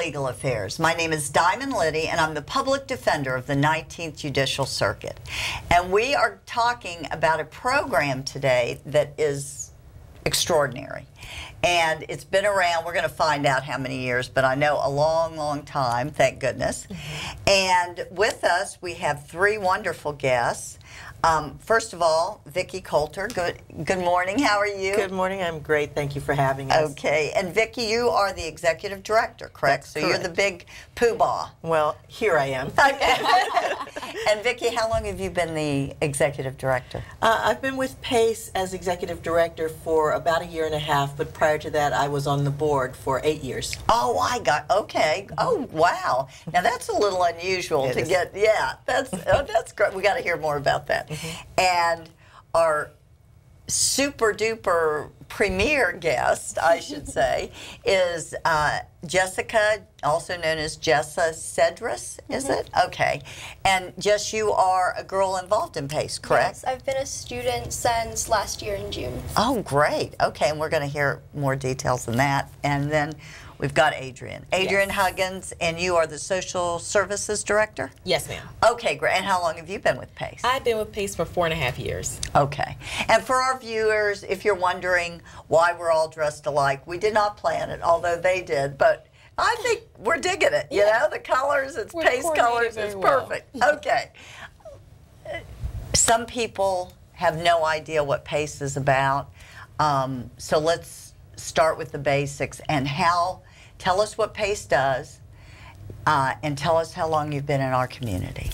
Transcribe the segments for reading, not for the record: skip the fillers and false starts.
Legal Affairs. My name is Diamond Liddy, and I'm the public defender of the 19th Judicial Circuit. And we are talking about a program today that is extraordinary. And it's been around, we're going to find out how many years, but I know a long, long time, thank goodness. And with us, we have three wonderful guests. First of all, Vicki Coulter, good morning. How are you? Good morning. I'm great. Thank you for having us. Okay. And Vicki, you are the executive director, correct? That's so correct. You're the big poobah. Well, here I am. Okay. And Vicki, how long have you been the executive director? I've been with PACE as executive director for about 1.5 years, but prior to that, I was on the board for 8 years. Oh, okay. Oh, wow. Now that's a little unusual to get. Yeah, that's great. We got to hear more about that. And our super duper premier guest, I should say, is Jessica, also known as Jessa Cedrus, is it? Okay. And Jess, you are a girl involved in PACE, correct? Yes, I've been a student since last year in June. Oh, great. Okay, and we're going to hear more details than that. And then we've got Adrian. Adrian Huggins, and you are the Social Services Director? Yes, ma'am. Okay, great. And how long have you been with PACE? I've been with PACE for 4.5 years. Okay. And for our viewers, if you're wondering why we're all dressed alike, we did not plan it, although they did, but I think we're digging it. You know, the colors, it's PACE colors, it's perfect. Okay. Some people have no idea what PACE is about, so let's start with the basics and tell us what PACE does, and tell us how long you've been in our community.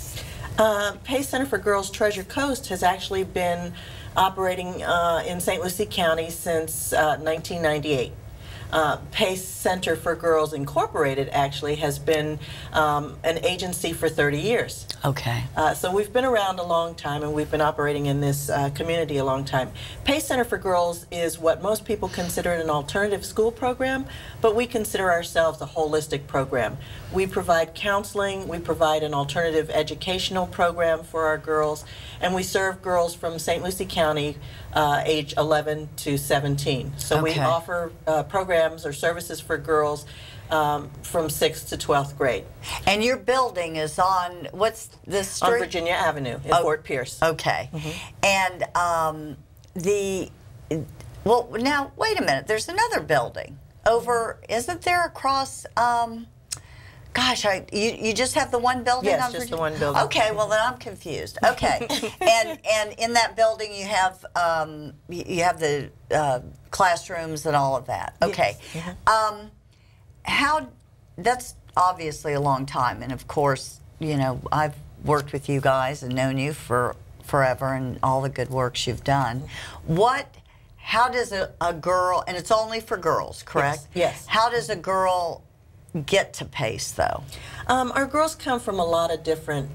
PACE Center for Girls Treasure Coast has actually been operating in St. Lucie County since 1998. PACE Center for Girls Incorporated actually has been an agency for 30 years. Okay. So we've been around a long time, and we've been operating in this community a long time. PACE Center for Girls is what most people consider an alternative school program, but we consider ourselves a holistic program. We provide counseling, we provide an alternative educational program for our girls, and we serve girls from St. Lucie County age 11 to 17. So we offer programs or services for girls from 6th to 12th grade. And your building is on, what's this street? On Virginia Avenue in Fort Pierce. Okay. And well, now, wait a minute. There's another building over, isn't there across, gosh, you just have the one building? Yes, on just Virginia? the one building. Okay, well then I'm confused. Okay, and in that building you have the classrooms and all of that. Okay, Yes. That's obviously a long time, and of course, you know, I've worked with you guys and known you for forever, and all the good works you've done. How does a girl, and it's only for girls, correct? Yes. How does a girl get to PACE, though? Our girls come from a lot of different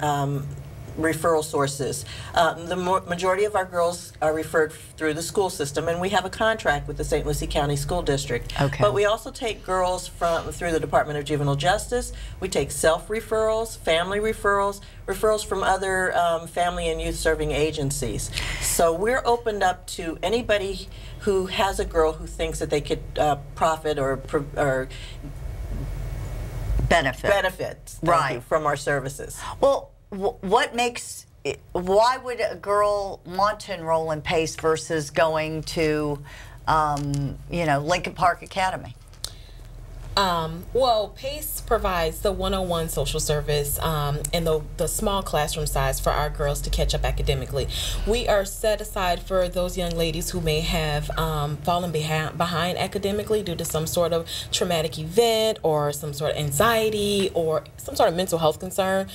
referral sources. The majority of our girls are referred through the school system, and we have a contract with the St. Lucie County School District. Okay. But we also take girls through the Department of Juvenile Justice. We take self-referrals, family referrals, referrals from other family and youth-serving agencies. So we're opened up to anybody who has a girl who thinks that they could profit or benefit from our services. Well, why would a girl want to enroll in PACE versus going to, you know, Lincoln Park Academy? Well, PACE provides the one-on-one social service and the small classroom size for our girls to catch up academically. We are set aside for those young ladies who may have fallen behind academically due to some sort of traumatic event or some sort of anxiety or some sort of mental health concern.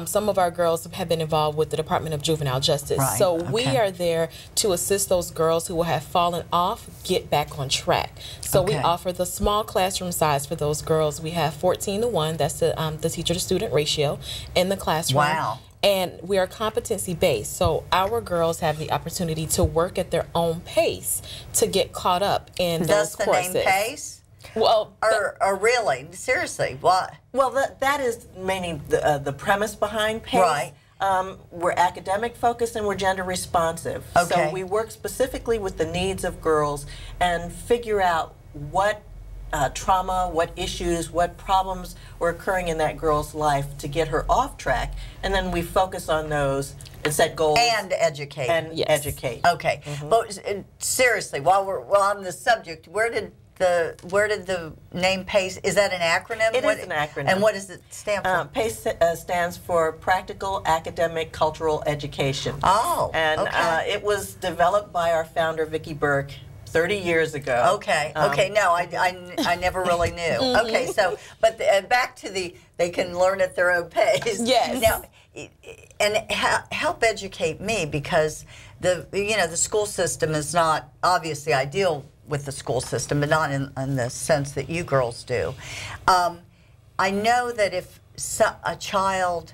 Some of our girls have been involved with the Department of Juvenile Justice. So we are there to assist those girls who will have fallen off get back on track. So we offer the small classroom size for those girls. We have 14:1. That's the teacher-to-student ratio in the classroom. Wow. And we are competency-based, so our girls have the opportunity to work at their own pace to get caught up in those courses. Does the name PACE? Well, or really, seriously, what? Well, that is mainly the premise behind PACE. Right. We're academic focused and we're gender responsive. Okay. So we work specifically with the needs of girls and figure out what trauma, what issues, what problems were occurring in that girl's life to get her off track, and then we focus on those and set goals and educate. And educate. Okay, but seriously, while we're on the subject, where did the name PACE? Is that an acronym? It is an acronym. And what does it stand for? PACE stands for Practical Academic Cultural Education. Oh, and okay. it was developed by our founder Vicki Burke 30 years ago. Okay. Okay. No, I never really knew. Okay. So, but back to they can learn at their own pace. Yes. Now, and help educate me, because the school system is not obviously ideal with the school system, but not in the sense that you girls do. I know that if a child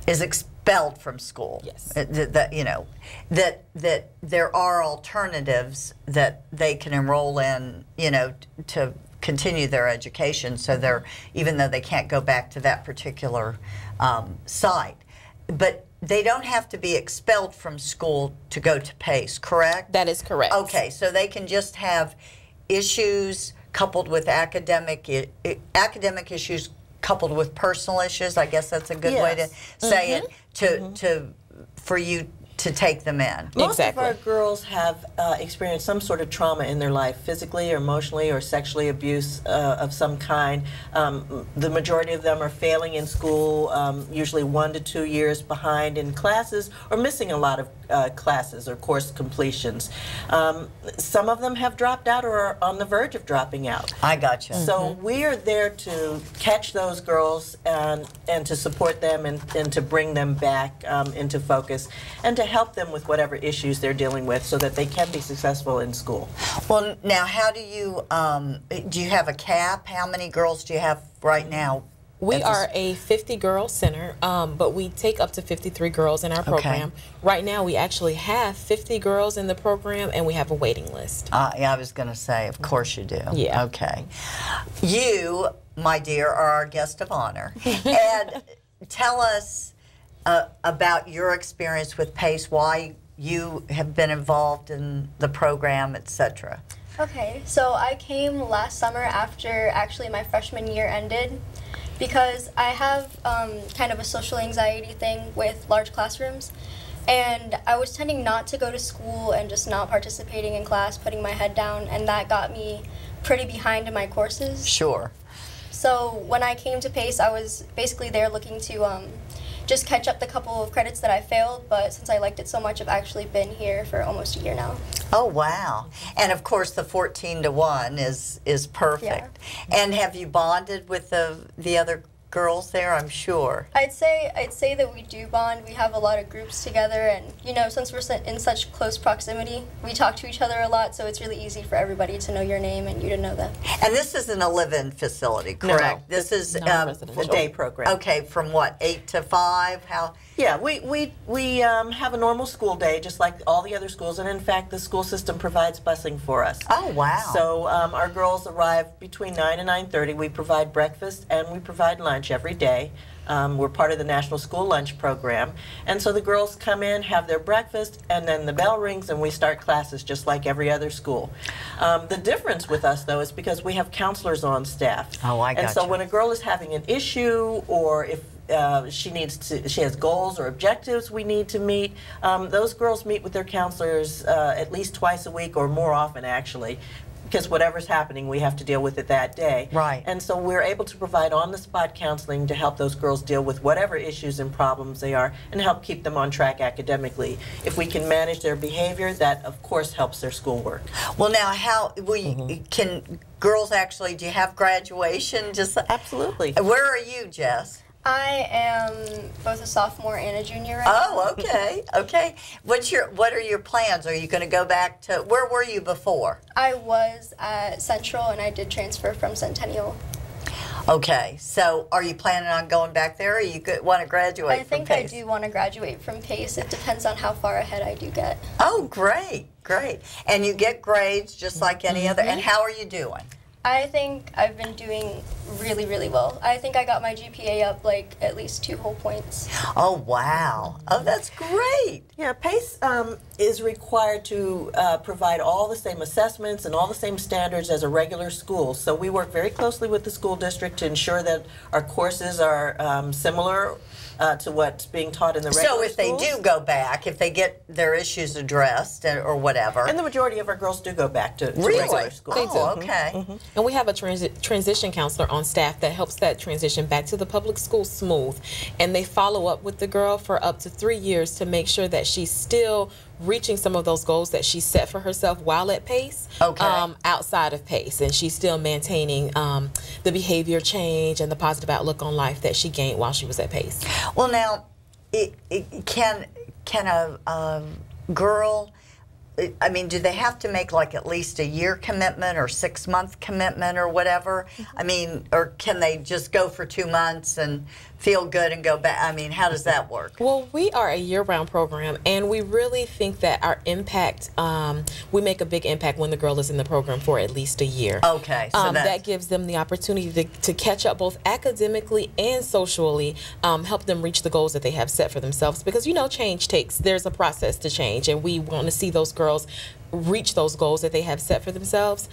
is expelled from school, yes, that there are alternatives that they can enroll in, to continue their education. So even though they can't go back to that particular site, but they don't have to be expelled from school to go to PACE, correct? That is correct. Okay, so they can just have issues coupled with academic issues coupled with personal issues. I guess that's a good way to say it, for you to take them in. Most of our girls have experienced some sort of trauma in their life, physically or emotionally or sexually abuse of some kind. The majority of them are failing in school, usually 1 to 2 years behind in classes, or missing a lot of classes or course completions. Some of them have dropped out or are on the verge of dropping out. I gotcha. So we are there to catch those girls and to support them and to bring them back into focus, and to help them with whatever issues they're dealing with so that they can be successful in school. Well, now, how do you have a cap? How many girls do you have right now? We are a 50-girl center, but we take up to 53 girls in our program. Okay. Right now, we actually have 50 girls in the program, and we have a waiting list. Yeah, I was going to say, of course you do. Yeah. Okay. You, my dear, are our guest of honor. And tell us about your experience with PACE, why you have been involved in the program, etc. Okay, so I came last summer after actually my freshman year ended, because I have kind of a social anxiety thing with large classrooms, and I was tending not to go to school and just not participating in class, putting my head down, and that got me pretty behind in my courses. Sure. So when I came to PACE, I was basically there looking to just catch up the couple of credits that I failed, but since I liked it so much, I've actually been here for almost a year now. Oh, wow. And of course the 14-to-1 is perfect. Yeah. And have you bonded with the other girls there, I'm sure? I'd say that we do bond. We have a lot of groups together, and since we're in such close proximity, we talk to each other a lot, so it's really easy for everybody to know your name and you to know them. And this isn't a live-in facility, correct? No, this is a day program. Okay, from what, 8 to 5? How? Yeah, we have a normal school day just like all the other schools, and in fact the school system provides busing for us. Oh, wow. So our girls arrive between 9 and 9:30. We provide breakfast and we provide lunch every day. We're part of the National School Lunch Program, and so the girls come in, have their breakfast, and then the bell rings and we start classes just like every other school. The difference with us, though, is because we have counselors on staff. Oh, I gotcha. And so when a girl is having an issue, or if she has goals or objectives we need to meet, those girls meet with their counselors at least twice a week, or more often actually, because whatever's happening we have to deal with it that day. Right. And so we're able to provide on-the-spot counseling to help those girls deal with whatever issues and problems they are, and help keep them on track academically. If we can manage their behavior, that of course helps their schoolwork. Well, now can girls actually, do you have graduation? Absolutely. Where are you, Jess? I am both a sophomore and a junior right now. Oh, okay, okay. What are your plans? Are you going to go back to, where were you before? I was at Central, and I did transfer from Centennial. Okay, so are you planning on going back there, or you want to graduate I think from PACE? I do want to graduate from PACE. It depends on how far ahead I do get. Oh, great, great. And you get grades just like any other, and how are you doing? I think I've been doing really, really well. I think I got my GPA up like at least 2 whole points. Oh, wow. Oh, that's great. Yeah, PACE is required to provide all the same assessments and all the same standards as a regular school. So we work very closely with the school district to ensure that our courses are similar to what's being taught in the regular So if schools. they do go back, if they get their issues addressed or whatever. And the majority of our girls do go back to Really? regular school. They do. Oh, okay. And we have a transition counselor on staff that helps that transition back to the public school smooth. And they follow up with the girl for up to 3 years to make sure that she's still reaching some of those goals that she set for herself while at PACE, outside of PACE. And she's still maintaining the behavior change and the positive outlook on life that she gained while she was at PACE. Well, now, can a girl, I mean, do they have to make like at least a year commitment or 6-month commitment or whatever? I mean, or can they just go for 2 months and feel good and go back? I mean, how does that work? Well, we are a year-round program, and we really think that our impact, we make a big impact when the girl is in the program for at least a year. Okay, so that gives them the opportunity to catch up both academically and socially, help them reach the goals that they have set for themselves. Because, you know, there's a process to change, and we want to see those girls reach those goals that they have set for themselves.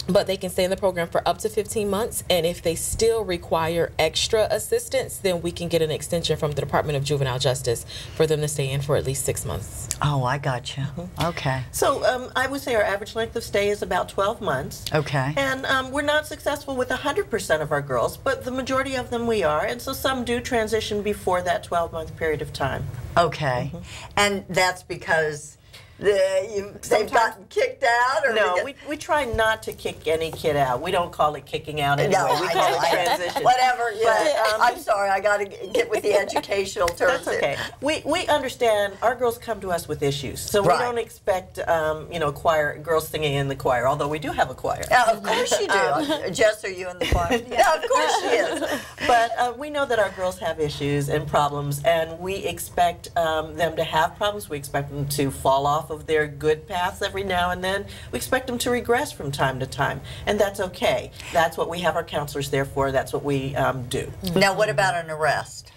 But they can stay in the program for up to 15 months, and if they still require extra assistance, then we can get an extension from the Department of Juvenile Justice for them to stay in for at least 6 months. Oh, I got you. Okay. So I would say our average length of stay is about 12 months. Okay. And we're not successful with 100% of our girls, but the majority of them we are. And so some do transition before that 12-month period of time. Okay. And that's because they've gotten kicked out? Or No, we try not to kick any kid out. We don't call it kicking out anyway. No, we call it transition. Whatever. Yeah. But, I'm sorry. I got to get with the educational terms. That's okay. We understand our girls come to us with issues, so we don't expect girls singing in the choir. Although we do have a choir. Of course you do. Jess, are you in the choir? Yeah, of course she is. But we know that our girls have issues and problems, and we expect them to have problems. We expect them to fall off of their good paths every now and then. We expect them to regress from time to time, and that's okay. That's what we have our counselors there for. That's what we do. Now, what about an arrest?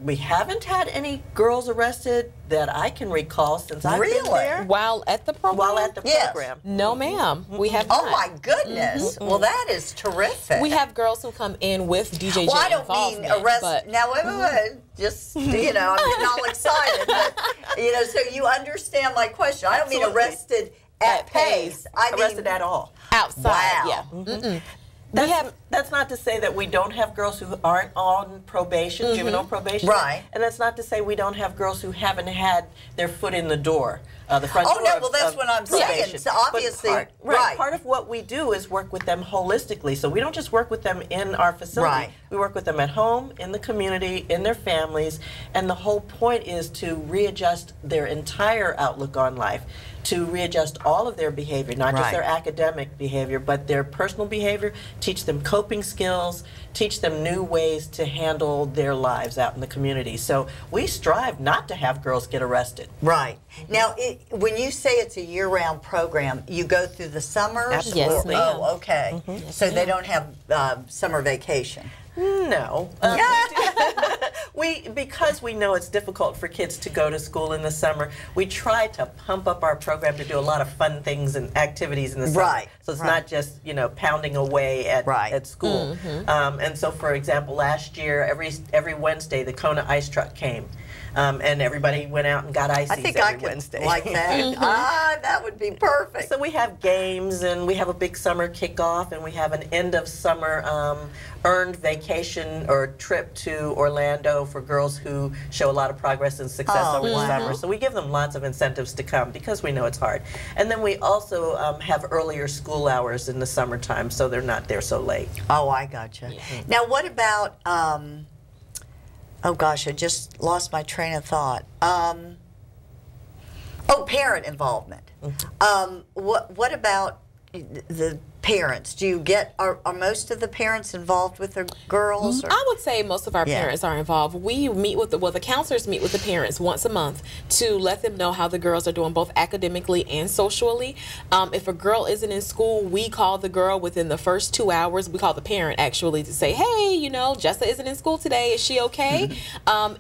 We haven't had any girls arrested that I can recall since I've been there. While at the program? While at the program. No, ma'am. We have not. Oh, my goodness. Well, that is terrific. We have girls who come in with DJJ Well, I don't mean involvement, arrest. but Now, wait. Just, I'm getting all excited. But, so you understand my question. I don't mean arrested at PACE. I mean arrested at all. outside. Wow. Yeah. That's not to say that we don't have girls who aren't on probation, juvenile probation. Right. And that's not to say we don't have girls who haven't had their foot in the door, the front door. Oh, no, well, that's what I'm saying. So obviously, part of what we do is work with them holistically. So we don't just work with them in our facility. Right. We work with them at home, in the community, in their families, and the whole point is to readjust their entire outlook on life, to readjust all of their behavior, not just their academic behavior, but their personal behavior, teach them coping skills, teach them new ways to handle their lives out in the community. So we strive not to have girls get arrested. Right. Now, when you say it's a year-round program, you go through the summers? Absolutely. Yes, ma'am. Oh, okay. So they don't have summer vacation? No. Because we know it's difficult for kids to go to school in the summer, we try to pump up our program to do a lot of fun things and activities in the summer. Right. So it's not just, pounding away at school. And so, for example, last year, every Wednesday, the Kona ice truck came. And everybody went out and got ices I think every I could Wednesday. like that. That would be perfect. So we have games, and we have a big summer kickoff, and we have an end of summer earned vacation or trip to Orlando for girls who show a lot of progress and success over the summer. So we give them lots of incentives to come because we know it's hard. And then we also have earlier school hours in the summertime, so they're not there so late. Oh, I gotcha. Now, what about, oh gosh, I just lost my train of thought. Parent involvement. What about the parents? Do you get, are most of the parents involved with their girls? Or? I would say most of our parents are involved. We meet with the counselors meet with the parents once a month to let them know how the girls are doing, both academically and socially. If a girl isn't in school, we call the girl within the first 2 hours. We call the parent actually to say, hey, you know, Jessa isn't in school today. Is she okay?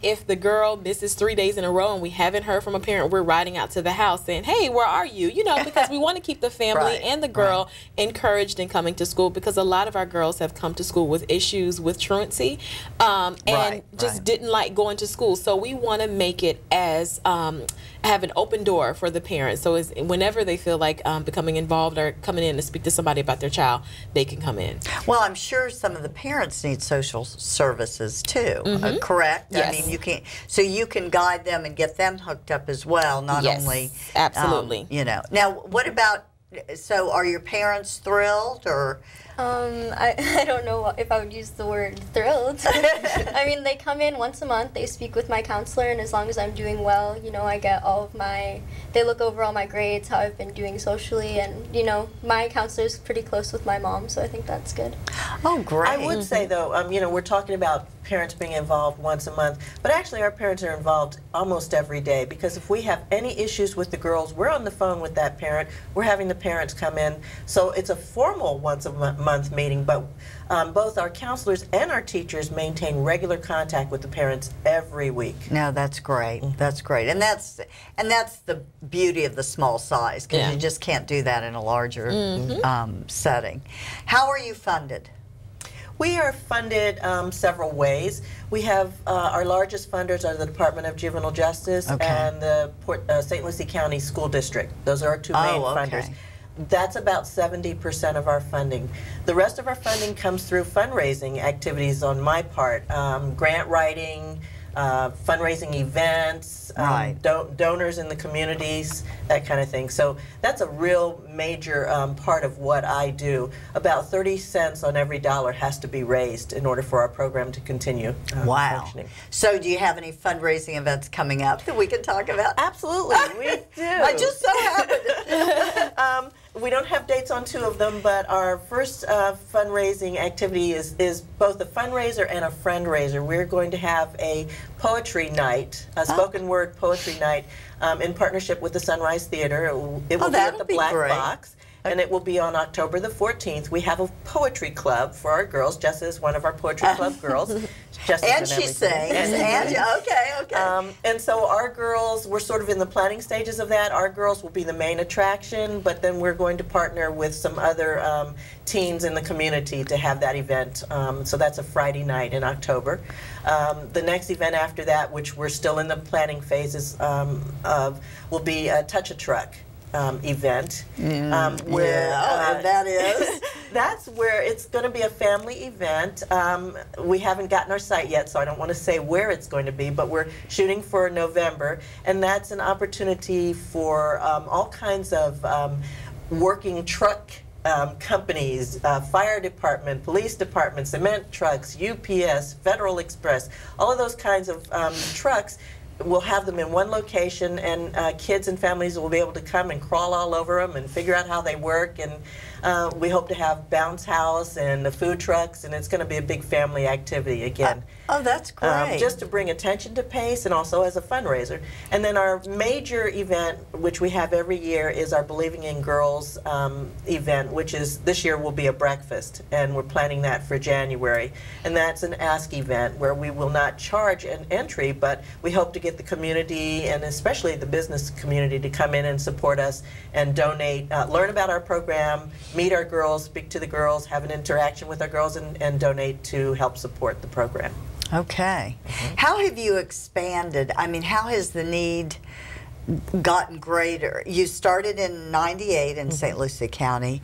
If the girl misses 3 days in a row and we haven't heard from a parent, we're riding out to the house saying, hey, where are you? You know, because we want to keep the family and the girl encouraged in coming to school, because a lot of our girls have come to school with issues with truancy and just didn't like going to school. So we want to make it as have an open door for the parents. So whenever they feel like becoming involved or coming in to speak to somebody about their child, they can come in. Well, I'm sure some of the parents need social services too, correct? Yes. I mean, you can guide them and get them hooked up as well, not only, absolutely. You know. Now, what about, so are your parents thrilled, or? I don't know if I would use the word thrilled. I mean, they come in once a month, they speak with my counselor, and as long as I'm doing well, you know, I get all of they look over all my grades, how I've been doing socially, and, you know, my counselor's pretty close with my mom, so I think that's good. Oh, great. I would say, though, you know, we're talking about parents being involved once a month, but actually our parents are involved almost every day, because if we have any issues with the girls, we're on the phone with that parent, we're having the parents come in, so it's a formal once a month meeting, but both our counselors and our teachers maintain regular contact with the parents every week. No, that's great. That's great, and that's the beauty of the small size, because you just can't do that in a larger setting. How are you funded? We are funded several ways. We have our largest funders are the Department of Juvenile Justice and the St. Lucie County School District. Those are our two main funders. That's about 70% of our funding. The rest of our funding comes through fundraising activities on my part, grant writing, fundraising events, donors in the communities, that kind of thing. So that's a real major part of what I do. About 30 cents on every dollar has to be raised in order for our program to continue functioning. So do you have any fundraising events coming up that we can talk about? Absolutely, we do. I just so happened. We don't have dates on two of them, but our first fundraising activity is both a fundraiser and a friend-raiser. We're going to have a poetry night, a spoken word poetry night, in partnership with the Sunrise Theater. It will be at the Black Box, and it will be on October the 14th. We have a poetry club for our girls. Jessa is one of our poetry club girls. And she sings. And so our girls, we're sort of in the planning stages of that. Our girls will be the main attraction, but then we're going to partner with some other teens in the community to have that event. So that's a Friday night in October. The next event after that, which we're still in the planning phases of, will be a Touch a Truck event. Where that is? That's where it's going to be a family event. We haven't gotten our site yet, so I don't want to say where it's going to be, but we're shooting for November, and that's an opportunity for all kinds of working truck companies, fire department, police department, cement trucks, UPS, Federal Express, all of those kinds of trucks. We'll have them in one location, and kids and families will be able to come and crawl all over them and figure out how they work. And we hope to have bounce house and the food trucks, and it's going to be a big family activity again. Oh, that's great. Just to bring attention to PACE and also as a fundraiser. And then our major event, which we have every year, is our Believing in Girls event, which is this year will be a breakfast, and we're planning that for January. And that's an ask event where we will not charge an entry, but we hope to get the community and especially the business community to come in and support us and donate, learn about our program, meet our girls, speak to the girls, have an interaction with our girls, and donate to help support the program. Okay. How have you expanded? I mean, how has the need gotten greater? You started in '98 in St. Lucie County.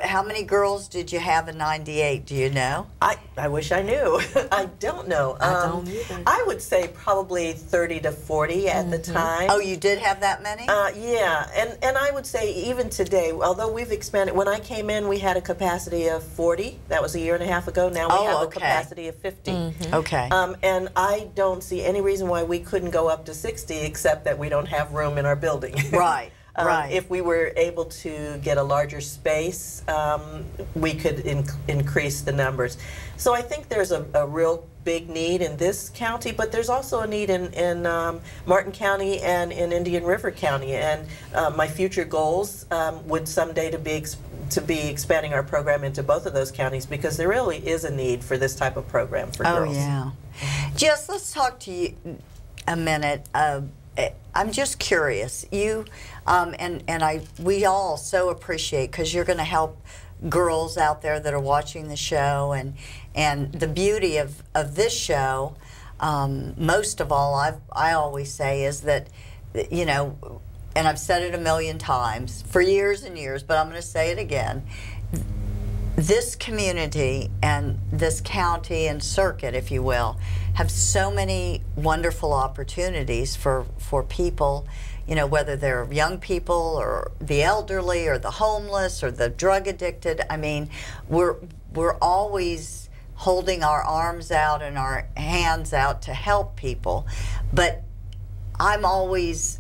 How many girls did you have in '98? Do you know? I wish I knew. I don't know. I don't either. I would say probably 30 to 40 at the time. Oh, you did have that many? Yeah, and I would say even today, although we've expanded, when I came in we had a capacity of 40. That was a year and a half ago. Now we have a capacity of 50. Okay. And I don't see any reason why we couldn't go up to 60 except that we don't have room in our building. Right. Right. If we were able to get a larger space, we could increase the numbers. So I think there's a real big need in this county, but there's also a need in Martin County and in Indian River County. And my future goals would someday to be expanding our program into both of those counties, because there really is a need for this type of program for girls. Oh, yeah. Jess, let's talk to you a minute. I'm just curious. You we all so appreciate, because you're going to help girls out there that are watching the show, and the beauty of this show, most of all, I always say is that, you know, and I've said it a million times for years and years, but I'm going to say it again. This community and this county and circuit, if you will, have so many wonderful opportunities for people, you know, whether they're young people or the elderly or the homeless or the drug addicted. I mean, we're always holding our arms out and our hands out to help people, but I'm always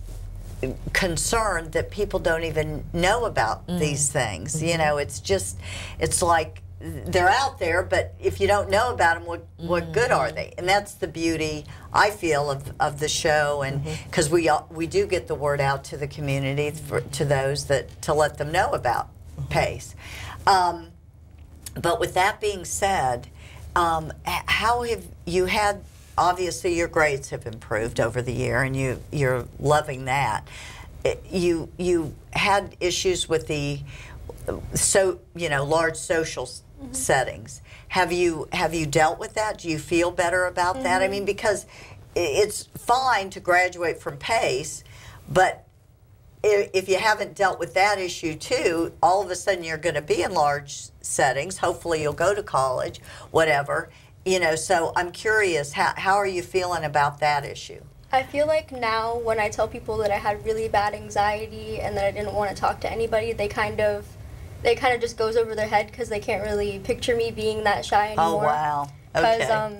concerned that people don't even know about these things. You know, it's like they're out there, but if you don't know about them, what good are they? And that's the beauty, I feel, of the show, and because we do get the word out to the community, to those to let them know about PACE. But with that being said, how have you had? Obviously, your grades have improved over the year, and you're loving that. You had issues with the large social settings. Have you dealt with that? Do you feel better about that? I mean, because it's fine to graduate from PACE, but if you haven't dealt with that issue too, all of a sudden you're going to be in large settings. Hopefully, you'll go to college, whatever. You know, so I'm curious, how are you feeling about that issue? I feel like now when I tell people that I had really bad anxiety and that I didn't want to talk to anybody, they kind of just goes over their head, because they can't really picture me being that shy anymore. Oh, wow. Okay. Because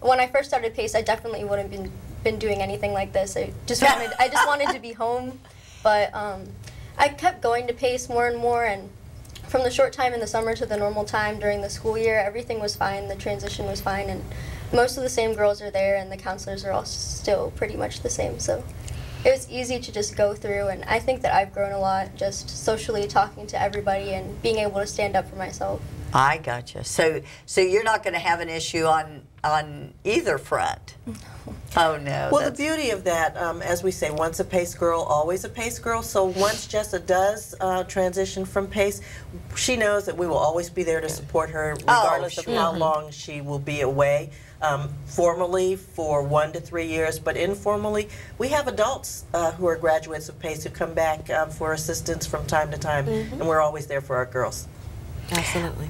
when I first started PACE, I definitely wouldn't been doing anything like this. I just wanted to be home, but I kept going to PACE more and more, and from the short time in the summer to the normal time during the school year, everything was fine. The transition was fine, and most of the same girls are there, and the counselors are all still pretty much the same. So it was easy to just go through, and I think that I've grown a lot just socially talking to everybody and being able to stand up for myself. I gotcha. So you're not going to have an issue on either front. Oh no. Well, the beauty of that, as we say, once a PACE girl, always a PACE girl. So once Jessa does transition from PACE, she knows that we will always be there to support her, regardless of how long she will be away. Formally for 1 to 3 years, but informally, we have adults who are graduates of PACE who come back for assistance from time to time, and we're always there for our girls. Absolutely.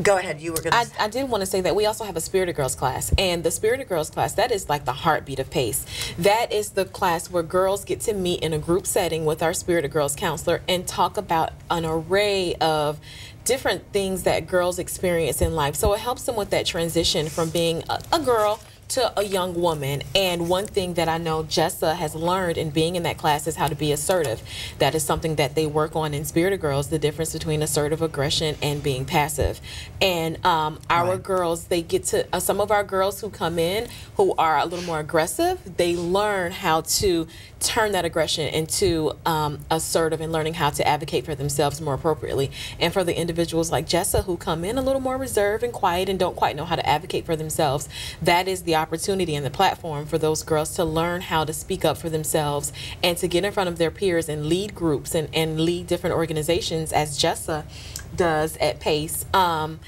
Go ahead, you were going to I did want to say that we also have a Spirited Girls class, and the Spirited Girls class, that is like the heartbeat of PACE. That is the class where girls get to meet in a group setting with our Spirited Girls counselor and talk about an array of different things that girls experience in life. So it helps them with that transition from being a girl to a young woman. And one thing that I know Jessa has learned in being in that class is how to be assertive. That is something that they work on in Spirited Girls, the difference between assertive aggression and being passive. And our girls, they get to, some of our girls who come in who are a little more aggressive, they learn how to turn that aggression into assertive and learning how to advocate for themselves more appropriately. And for the individuals like Jessa who come in a little more reserved and quiet and don't quite know how to advocate for themselves, that is the opportunity and the platform for those girls to learn how to speak up for themselves and to get in front of their peers and lead groups and lead different organizations, as Jessa does at PACE. And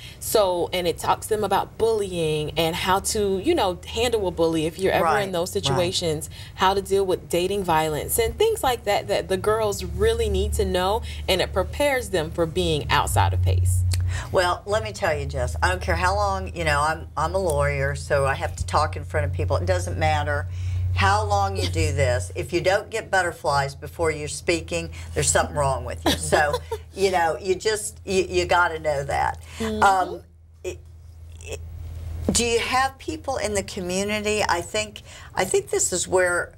it talks to them about bullying and how to, you know, handle a bully if you're ever in those situations, how to deal with dating violence and things like that, that the girls really need to know, and it prepares them for being outside of PACE. Well, let me tell you, Jess, I don't care how long, you know, I'm a lawyer, so I have to talk in front of people. It doesn't matter how long you do this. If you don't get butterflies before you're speaking, there's something wrong with you. So, you know, you got to know that. Do you have people in the community? I think this is where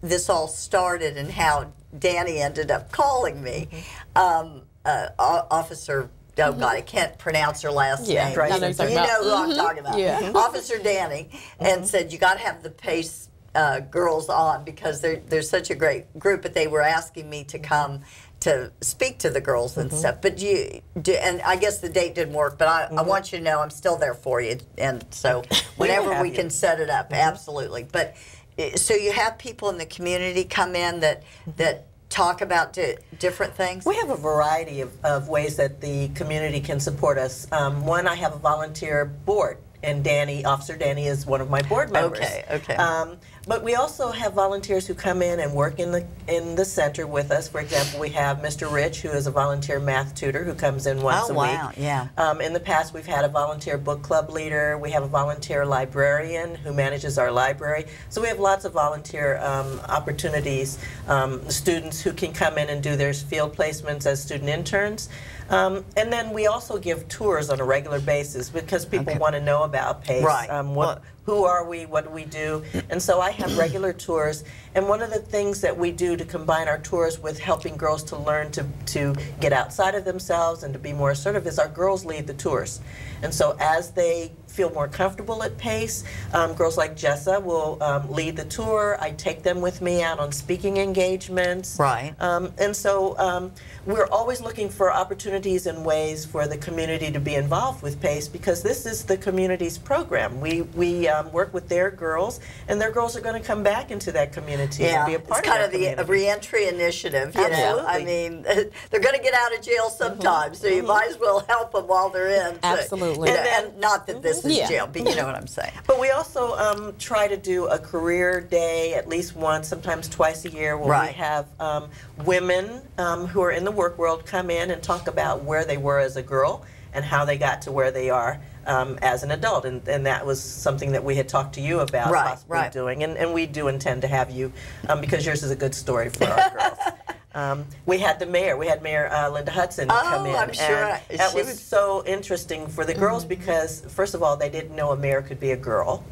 this all started and how Danny ended up calling me. Officer, oh God, I can't pronounce her last name. Right. You know who I'm talking about. Yeah. Officer Danny, and said, you got to have the PACE girls on because they're such a great group, but they were asking me to come to speak to the girls and stuff. But and I guess the date didn't work, but I want you to know I'm still there for you. And so whenever we can set it up, absolutely. But so you have people in the community come in that talk about different things? We have a variety of ways that the community can support us. One, I have a volunteer board, and Officer Danny is one of my board members. Okay. But we also have volunteers who come in and work in the center with us. For example, we have Mr. Rich, who is a volunteer math tutor who comes in once a week. Oh, wow, yeah. In the past, we've had a volunteer book club leader. We have a volunteer librarian who manages our library. So we have lots of volunteer opportunities, students who can come in and do their field placements as student interns. And then we also give tours on a regular basis because people want to know about PACE. Right. Who are we? What do we do? And so I have regular tours. And one of the things that we do to combine our tours with helping girls to learn to get outside of themselves and to be more assertive is our girls lead the tours. And so as they feel more comfortable at PACE, girls like Jessa will lead the tour. I take them with me out on speaking engagements. Right. And so we're always looking for opportunities and ways for the community to be involved with PACE because this is the community's program. We work with their girls, and their girls are going to come back into that community and be a part of that community. It's kind of the reentry initiative, you know. I mean, they're going to get out of jail sometime, so you might as well help them while they're in. Absolutely. So, and not that this is jail, but you know what I'm saying. But we also try to do a career day at least once, sometimes twice a year, where we have women who are in the work world come in and talk about where they were as a girl and how they got to where they are as an adult, and that was something that we had talked to you about possibly doing, and we do intend to have you because yours is a good story for our girls. We had Mayor Linda Hudson come in. I'm sure. And that was so interesting for the girls because, first of all, they didn't know a mayor could be a girl.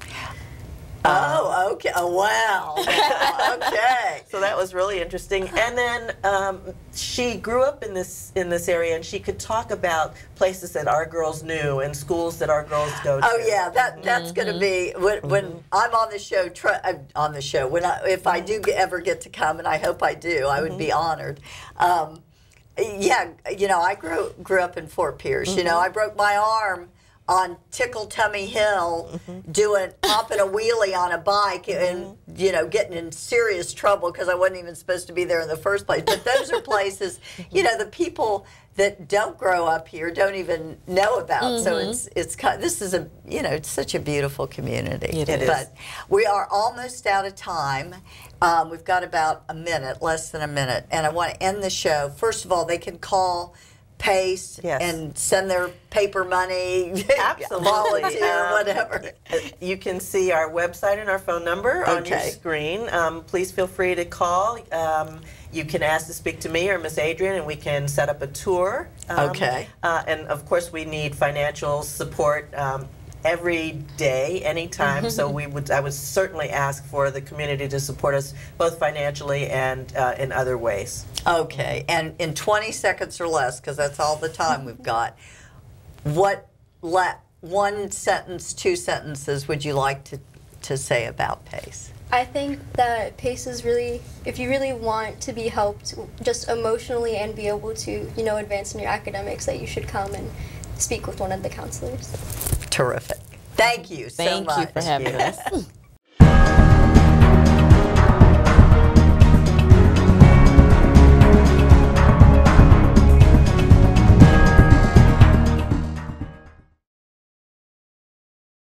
Oh, okay. Oh, wow. Okay. So that was really interesting. And then she grew up in this area, and she could talk about places that our girls knew and schools that our girls go to. Oh yeah, that's going to be when I'm on the show. If I do ever get to come, and I hope I do, I would be honored. Yeah, you know, I grew up in Fort Pierce. You know, I broke my arm on Tickle Tummy Hill popping a wheelie on a bike and, you know, getting in serious trouble because I wasn't even supposed to be there in the first place. But those are places, you know, the people that don't grow up here don't even know about. So this is it's such a beautiful community. It is. But we are almost out of time. We've got about a minute, less than a minute, and I want to end the show. First of all, they can call PACE and send their paper money, volunteer, whatever. You can see our website and our phone number on your screen. Please feel free to call. You can ask to speak to me or Miss Adrian, and we can set up a tour. And of course, we need financial support every day, anytime. So I would certainly ask for the community to support us both financially and in other ways. Okay, and in 20 seconds or less, because that's all the time we've got, one sentence, 2 sentences would you like to say about PACE? I think that PACE is really, if you really want to be helped just emotionally and be able to, you know, advance in your academics, that you should come and speak with one of the counselors. Terrific. Thank you so much. Thank you for having us.